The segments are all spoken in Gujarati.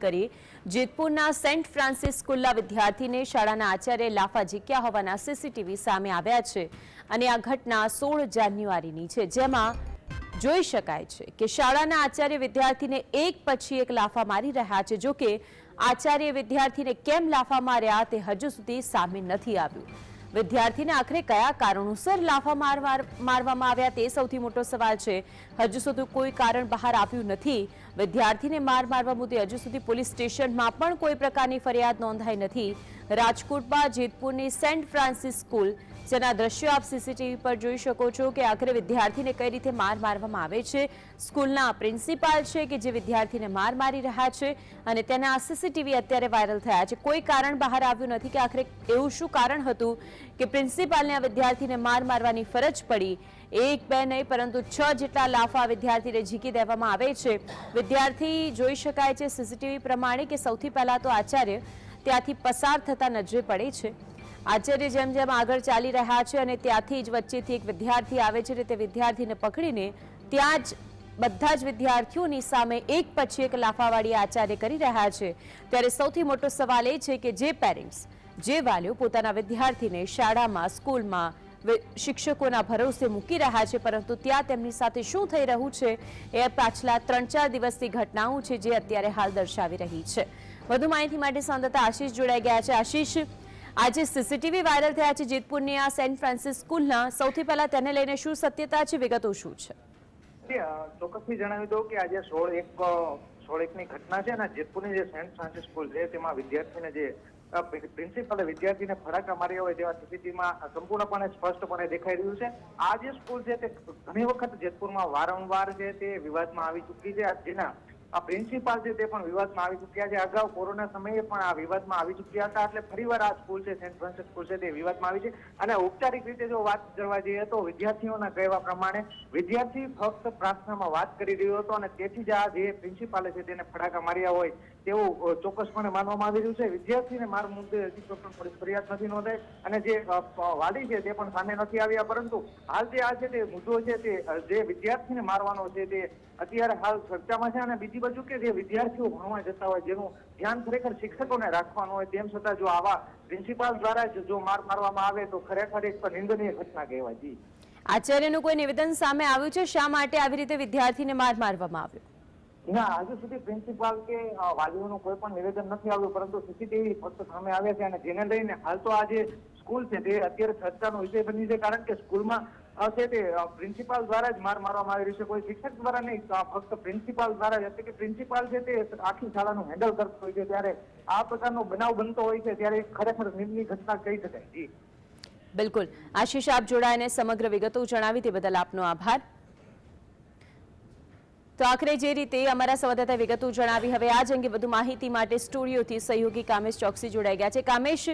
કરી જેતપુરના સેન્ટ ફ્રાન્સિસ સ્કૂલના વિદ્યાર્થીને શાળાના આચાર્ય લાફા ઝીક્યા હોવાના સીસીટીવી સામે આવ્યા છે અને આ ઘટના 16 જાન્યુઆરીની છે, જેમાં જોઈ શકાય છે કે શાળાના આચાર્ય વિદ્યાર્થીને એક પછી એક લાફા મારી રહ્યા છે। જો કે આચાર્ય વિદ્યાર્થીને કેમ લાફા માર્યા તે હજુ સુધી સામે નથી આવ્યું। વિદ્યાર્થીને આખરે કયા કારણોસર લાફા મારવામાં આવ્યા તે સૌથી મોટો સવાલ છે। હજુ સુધી કોઈ કારણ બહાર આવ્યું નથી। વિદ્યાર્થીને મારવા મુદ્દે હજુ સુધી પોલીસ સ્ટેશનમાં પણ કોઈ પ્રકારની ફરિયાદ નોંધાઈ નથી। રાજકોટમાં જેતપુરની સેન્ટ ફ્રાન્સિસ સ્કૂલ, જેના દ્રશ્યો આપ સીસીટીવી પર જોઈ શકો છો કે આખરે વિદ્યાર્થીને કઈ રીતે મારવામાં આવે છે। સ્કૂલના પ્રિન્સિપાલ છે કે જે વિદ્યાર્થીને મારી રહ્યા છે અને તેના આ સીસીટીવી અત્યારે વાયરલ થયા છે। કોઈ કારણ બહાર આવ્યું નથી કે આખરે એવું શું કારણ હતું કે પ્રિન્સિપાલને આ વિદ્યાર્થીને મારવાની ફરજ પડી। એક બે નહીં પરંતુ 6 જેટલા લાફા વિદ્યાર્થીને ઝીકી દેવામાં આવે છે। વિદ્યાર્થી જોઈ શકાય છે સીસીટીવી પ્રમાણે કે સૌથી પહેલા તો આચાર્ય ત્યાંથી પસાર થતા નજરે પડે છે। આચાર્ય જેમ જેમ આગળ ચાલી રહ્યા છે અને ત્યાંથી જ વચ્ચેથી એક વિદ્યાર્થી આવે છે, તે વિદ્યાર્થીને પકડીને ત્યાં જ બધા જ વિદ્યાર્થીઓની સામે એક પછી એક લાફાવાળી આચાર્ય કરી રહ્યા છે। ત્યારે સૌથી મોટો સવાલ એ છે કે જે પેરેન્ટ્સ, જે વાલીઓ પોતાના વિદ્યાર્થીને શાળામાં, સ્કૂલમાં, શિક્ષકોના ભરોસે મૂકી રહ્યા છે, પરંતુ ત્યાં તેમની સાથે શું થઈ રહ્યું છે એ પાછલા 3-4 દિવસની ઘટનાઓ છે જે અત્યારે હાલ દર્શાવી રહી છે। વધુ માહિતી માટે સંવાદદાતા આશીષ જોડાઈ ગયા છે। આશીષ, આજે સીસીટીવી વાયરલ થયા છે જેતપુરની આ સેન્ટ ફ્રાન્સિસ સ્કૂલના, સૌથી પહેલા તેને લઈને શું સત્યતા છે, વિગતો શું છે? ચોક્કસથી જણાવી દઉં કે આજે 16/1ની ઘટના છે અને જેતપુરની જે સેન્ટ ફ્રાન્સિસ સ્કૂલ છે તેમાં વિદ્યાર્થીને જે પ્રિન્સિપાલે વિદ્યાર્થીને ફડાકા માર્યા હોય તેવા સીસીટીવીમાં સંપૂર્ણપણે સ્પષ્ટપણે દેખાઈ રહ્યું છે। આ જે સ્કૂલ છે તે ઘણી વખત જેતપુરમાં વારંવાર છે તે વિવાદમાં આવી ચૂકી છે। જેના આ પ્રિન્સિપાલ છે તે પણ વિવાદમાં આવી ચૂક્યા છે। અગાઉ કોરોના સમયે પણ આ વિવાદમાં આવી ચૂક્યા હતા, એટલે ફરીવાર આ સ્કૂલ છે સેન્ટ ફ્રાન્સિસ સ્કૂલ છે તે વિવાદમાં આવી છે। અને ઔપચારિક રીતે જો વાત કરવા જઈએ તો વિદ્યાર્થીઓના કહેવા પ્રમાણે વિદ્યાર્થી ફક્ત પ્રાર્થનામાં વાત કરી રહ્યો હતો અને તેથી જ આ જે પ્રિન્સિપાલે છે તેને ફડાકા માર્યા હોય તેવું ચોક્કસપણે માનવામાં આવી રહ્યું છે। વિદ્યાર્થીને માર મુદ્દે હજી પણ પોલીસ ફરિયાદ નથી નોંધાઈ અને જે વાલી છે તે પણ સામે નથી આવ્યા, પરંતુ હાલ જે આ છે તે મુદ્દો છે તે જે વિદ્યાર્થીને મારવાનો છે તે અત્યારે હાલ ચર્ચામાં છે। અને બીજી બાજુ કે જે વિદ્યાર્થીઓ ભણવા જતા હોય જેનું ધ્યાન ખરેખર શિક્ષકોને રાખવાનું હોય, તેમ છતાં જો આવા પ્રિન્સિપાલ દ્વારા જો મારવામાં આવે તો ખરેખર એક નિંદનીય ઘટના કહેવાય। જી, આચાર્યનું કોઈ નિવેદન સામે આવ્યું છે શા માટે આવી રીતે વિદ્યાર્થીને મારવામાં આવ્યો? ના, હજુ સુધી પ્રિન્સિપાલ કે વાલીઓનું કોઈ પણ નિવેદન નથી આવ્યું, પરંતુ સીસીટીવી ફક્ત સામે આવ્યા છે અને જેને લઈને હાલ તો આ જે સ્કૂલ છે તે અત્યારે ચર્ચાનો વિષય બની છે, કારણ કે સ્કૂલમાં છે તે પ્રિન્સિપાલ દ્વારા જ મારવામાં આવી રહ્યું છે, કોઈ શિક્ષક દ્વારા નહીં, ફક્ત પ્રિન્સિપાલ દ્વારા જ। એટલે કે પ્રિન્સિપાલ છે તે આખી શાળાનું હેન્ડલ કરતો હોય છે, ત્યારે આ પ્રકારનો બનાવ બનતો હોય છે ત્યારે ખરેખર નિંદનીય ઘટના કહી શકાય। જી બિલકુલ આશીષ, આપ જોડાઈને સમગ્ર વિગતો જણાવી તે બદલ આપનો આભાર। તો આખરે જે રીતે અમારા સંવાદદાતા વિગતો જણાવી, હવે આ જ અંગે વધુ માહિતી માટે સ્ટુડિયોથી સહયોગી કામેશ ચોકસી જોડાઈ ગયા છે। કામેશ,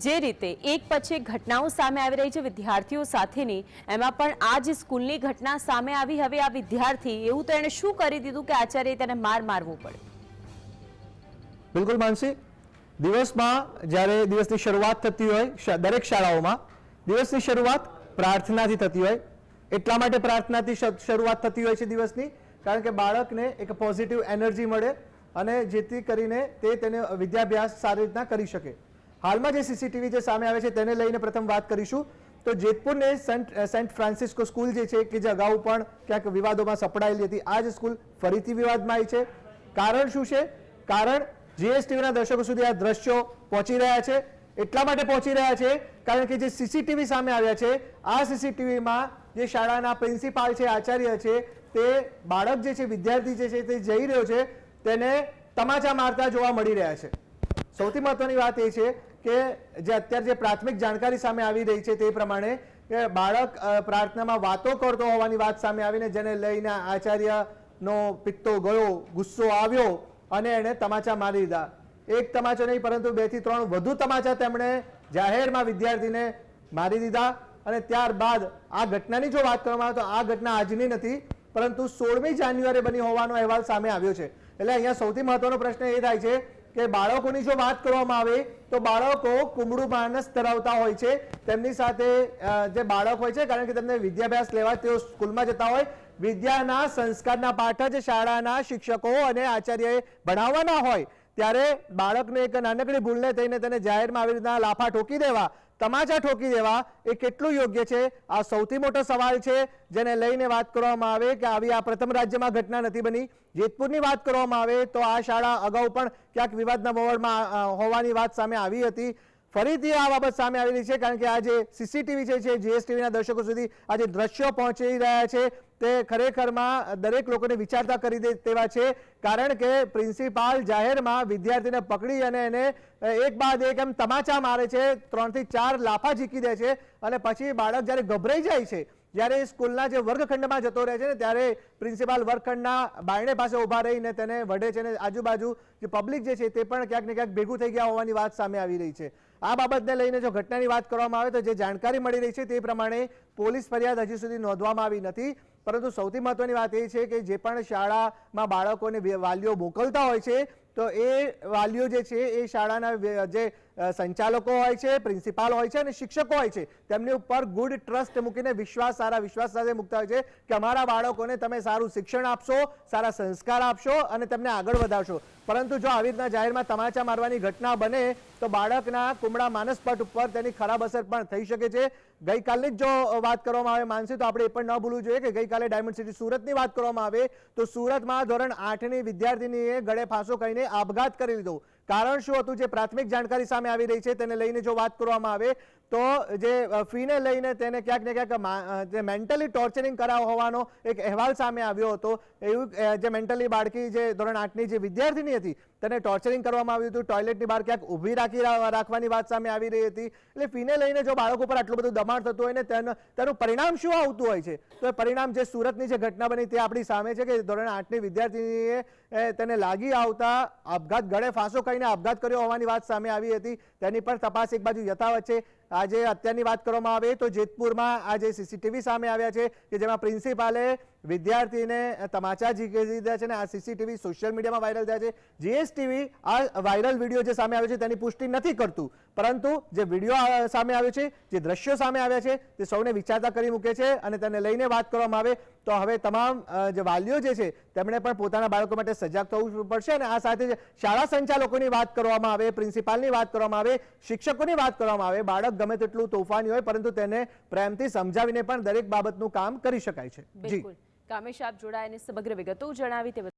જે રીતે એક પછી એક ઘટનાઓ સામે આવી રહી છે વિદ્યાર્થીઓ સાથેની, એમાં પણ આ જે સ્કૂલની ઘટના સામે આવી, હવે આ વિદ્યાર્થી એવું તો એને શું કરી દીધું કે આચાર્ય તેને મારવું પડે? બિલકુલ માનસી, દિવસમાં જ્યારે દિવસની શરૂઆત થતી હોય દરેક શાળાઓમાં દિવસની શરૂઆત પ્રાર્થનાથી થતી હોય। એટલા માટે પ્રાર્થનાથી શરૂઆત થતી હોય છે દિવસની, કારણ કે બાળકને એક પોઝિટિવ એનર્જી મળે અને જેથી કરીને તે તેને વિદ્યાભ્યાસ સારી રીતના કરી શકે। હાલમાં જે સીસીટીવી જે સામે આવે છે તેને લઈને પ્રથમ વાત કરીશું તો જેતપુરની સેન્ટ ફ્રાન્સિસ્કો સ્કૂલ જે છે કે જે અગાઉ પણ ક્યાંક વિવાદોમાં સપડાયેલી હતી, આ જ સ્કૂલ ફરીથી વિવાદમાં આવી છે। કારણ શું છે? કારણ જીએસટીવીના દર્શકો સુધી આ દ્રશ્યો પહોંચી રહ્યા છે, એટલા માટે પહોંચી રહ્યા છે કારણ કે જે સીસીટીવી સામે આવ્યા છે, આ સીસીટીવીમાં જે શાળાના પ્રિન્સિપાલ છે, આચાર્ય છે, તે બાળક જે છે, વિદ્યાર્થી જે છે તે જઈ રહ્યો છે તેને તમાચા મારતા જોવા મળી રહ્યા છે। સૌથી મહત્વની વાત એ છે કે જે અત્યારે જે પ્રાથમિક જાણકારી સામે આવી રહી છે તે પ્રમાણે કે બાળક પ્રાર્થનામાં વાતો કરતો હોવાની વાત સામે આવીને જેને લઈને આચાર્યનો પિત્તો ગયો, ગુસ્સો આવ્યો અને એણે તમાચા મારી દીધા। એક તમાચો નહીં પરંતુ 2 થી 3 વધુ તમાચા તેમણે જાહેરમાં વિદ્યાર્થીને મારી દીધા। અને ત્યારબાદ આ ઘટનાની જો વાત કરવામાં આવે તો આ ઘટના આજની નથી પરંતુ 16મી જાન્યુઆરી બની હોવાનો અહેવાલ સામે આવ્યો છે। એટલે અહીંયા સૌથી મહત્વનો પ્રશ્ન એ થાય છે કે બાળકોની જો વાત કરવામાં આવે તો બાળકો કુમળું માનસ ધરાવતા હોય છે, તેમની સાથે જે બાળક હોય છે કારણ કે તેમને વિદ્યાભ્યાસ લેવા તેઓ સ્કૂલમાં જતા હોય, વિદ્યાના સંસ્કારના પાઠ જ શાળાના શિક્ષકો અને આચાર્યએ ભણાવવાના હોય, ત્યારે બાળકને એક નાનકડી ભૂલને થઈને તેને જાહેરમાં આવી રીતના લાફા ઠોકી દેવા, તમાચા ઠોકી દેવા એ કેટલું યોગ્ય છે? આ સૌથી મોટો સવાલ છે, જેને લઈને વાત કરવામાં આવે કે આવી આ પ્રથમ રાજ્યમાં ઘટના નથી બની. જેતપુરની વાત કરવામાં આવે તો આ શાળા અગાઉ પણ ક્યાંક વિવાદના મોવડમાં હોવાની વાત સામે આવી હતી. ફરીથી આ બાબત સામે આવેલી છે, કારણ કે આ જે સીસીટીવી છે જીએસટીવીના દર્શકો સુધી આ જે દ્રશ્યો પહોંચી રહ્યા છે તે ખરેખરમાં દરેક લોકોને વિચારતા કરી દે તેવા છે. કારણ કે પ્રિન્સિપાલ જાહેરમાં વિદ્યાર્થીને પકડી અને એને એક બાદ એક એમ તમાચા મારે છે, 3 થી 4 લાફા ઝીકી દે છે અને પછી બાળક જ્યારે ગભરાઈ જાય છે, જ્યારે સ્કૂલના જે વર્ગખંડમાં જતો રહે છે ને, ત્યારે પ્રિન્સિપાલ વર્ગખંડના બારણે પાસે ઊભા રહીને તેને વઢે છે અને આજુબાજુ જે પબ્લિક જે છે તે પણ ક્યાંક ને ક્યાંક ભેગું થઈ ગયા હોવાની વાત સામે આવી રહી છે. આ બાબતને લઈને જો ઘટનાની વાત કરવામાં આવે તો જે જાણકારી મળી રહી છે તે પ્રમાણે પોલીસ ફરિયાદ હજી સુધી નોંધવામાં આવી નથી. પરંતુ સૌથી મહત્વની વાત એ છે કે જે પણ શાળામાં બાળકોને વાલીઓ મોકલતા હોય છે તો એ વાલીઓ જે છે એ શાળાના જે સંચાલકો હોય છે, પ્રિન્સિપાલ હોય છે અને શિક્ષકો હોય છે, તેમની ઉપર ગુડ ટ્રસ્ટ મૂકીને સારા વિશ્વાસ સાથે મૂકતા હોય છે કે અમારા બાળકોને તમે સારું શિક્ષણ આપશો, સારા સંસ્કાર આપશો અને તેમને આગળ વધારશો. પરંતુ જો આવી રીતના જાહેરમાં તમાચા મારવાની ઘટના બને તો બાળકના કુમળા માનસપટ ઉપર તેની ખરાબ અસર પણ થઈ શકે છે. ગઈકાલની જ જો વાત કરવામાં આવે માનસી, તો આપણે એ પણ ન ભૂલવું જોઈએ કે ગઈકાલે ડાયમંડ સિટી સુરતની વાત કરવામાં આવે તો સુરતમાં ધોરણ 8ની વિદ્યાર્થીનીએ ગળે ફાંસો ખાઈને આપઘાત કરી લીધો. કારણ શું હતું? જે પ્રાથમિક જાણકારી સામે આવી રહી છે તેને લઈને જો વાત કરવામાં આવે તો જે ફીને લઈને તેને ક્યાંક ને ક્યાંક જે મેન્ટલી ટોર્ચરિંગ કરાવ હોવાનો એક અહેવાલ સામે આવ્યો હતો. એવું જે મેન્ટલી બાળકી જે ધોરણ 8ની જે વિદ્યાર્થીની હતી તેને ટોર્ચરિંગ કરવામાં આવ્યું હતું, ટોયલેટની બહાર ક્યાંક ઊભી રાખવાની વાત સામે આવી રહી હતી. એટલે ફીને લઈને જો બાળકો પર આટલું બધું દબાણ થતું હોય ને તેનું પરિણામ શું આવતું હોય છે? તો એ પરિણામ જે સુરતની જે ઘટના બની તે આપણી સામે છે કે ધોરણ 8ની વિદ્યાર્થીનીએ તેને લાગી આવતા આપઘાત, ગળે ફાંસો ખાઈને આપઘાત કર્યો હોવાની વાત સામે આવી હતી. તેની પણ તપાસ એક બાજુ યથાવત છે. આજે અત્યારની વાત કરવામાં આવે તો જેતપુરમાં આ જે સીસીટીવી સામે આવ્યા છે કે જેમાં પ્રિન્સિપાલે વિદ્યાર્થીને તમાચા ઝીકી દીધા છે અને આ સીસીટીવી સોશિયલ મીડિયામાં વાયરલ થયા છે. જીએસટીવી આ વાયરલ વિડીયો જે સામે આવ્યો છે તેની પુષ્ટિ નથી કરતું, પરંતુ જે વિડીયો સામે આવ્યો છે, જે દ્રશ્યો સામે આવ્યા છે તે સૌને વિચારતા કરી મૂકે છે. અને તેને લઈને વાત કરવામાં આવે તો હવે તમામ જે વાલીઓ જે છે તેમણે પણ પોતાના બાળકો માટે સજાગ થવું પડશે. અને આ સાથે શાળા સંચાલકોની વાત કરવામાં આવે, પ્રિન્સિપાલની વાત કરવામાં આવે, શિક્ષકોની વાત કરવામાં આવે, બાળક ગમે તેટલું તોફાની હોય પરંતુ તેને પ્રેમથી સમજાવીને પણ દરેક બાબતનું કામ કરી શકાય છે. બિલકુલ. કામેશ, આપ જોડાઈને સમગ્ર વિગતો જણાવી તે